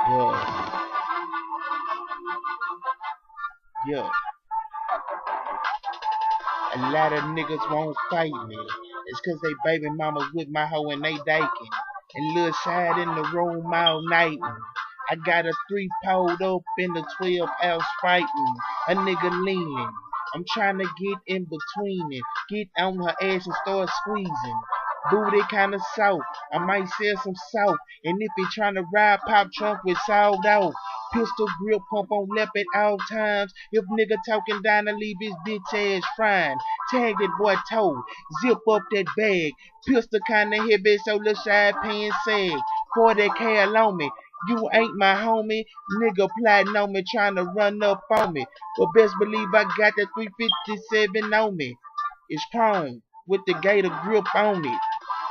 Yeah, yeah. A lot of niggas won't fight me. It's cause they baby mamas with my hoe and they daking. And Lil Shad in the room all night. I got a 3 pulled up in the 12 ounce fighting. A nigga leaning. I'm trying to get in between it. Get on her ass and start squeezing. Booty kinda soft. I might sell some salt. And if he tryna ride pop trunk with sold out. Pistol grip pump on lip at all times. If nigga talking down to leave his bitch ass frying. Tag that boy toe. Zip up that bag. Pistol kinda heavy so the side pants sag. 40K alone me. You ain't my homie. Nigga plotting on me tryna run up on me. But best believe I got that 357 on me. It's chrome with the gator grip on it.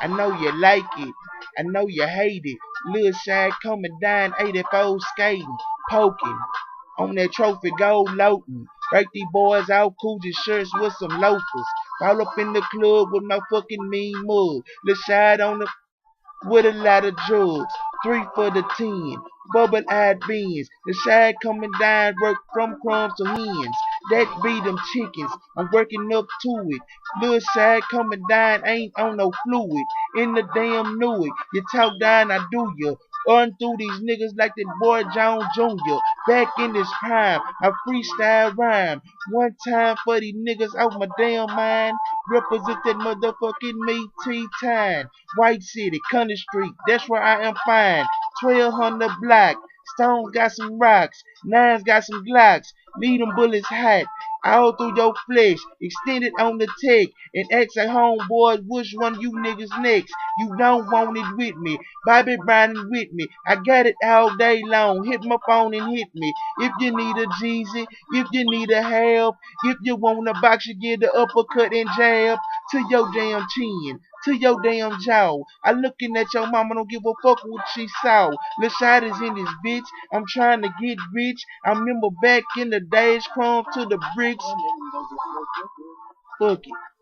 I know you like it. I know you hate it. Lil Shad coming down 84 skating, poking on that trophy gold loading. Break these boys out Coogee shirts with some loafers. All up in the club with my fucking mean mug. Lil Shad on the with a lot of drugs. 3 for the 10. Bubble-eyed beans. The shag coming down, work from crumbs to hens. That be them chickens. I'm working up to it. Little shag coming down, ain't on no fluid. In the damn knew it. You talk down, I do ya. Run through these niggas like that boy John Jr. Back in this prime, I freestyle rhyme. One time for these niggas out my damn mind. Represent that motherfucking me T-Time. White City, Country Street, that's where I am fine. 1200 block, Stones got some rocks, Nines got some Glocks. Leave them bullets hot, all through your flesh. Extend it on the tech, and ask a homeboy which one you niggas next. You don't want it with me, Bobby Brown with me. I got it all day long. Hit my phone and hit me. If you need a Jeezy, if you need a help, if you want a box, you get the uppercut and jab to your damn chin, to your damn jaw. I looking at your mama, don't give a fuck what she saw. Lil Shad is in this bitch. I'm trying to get rich. I remember back in the days, crumbs to the bricks. Fuck it.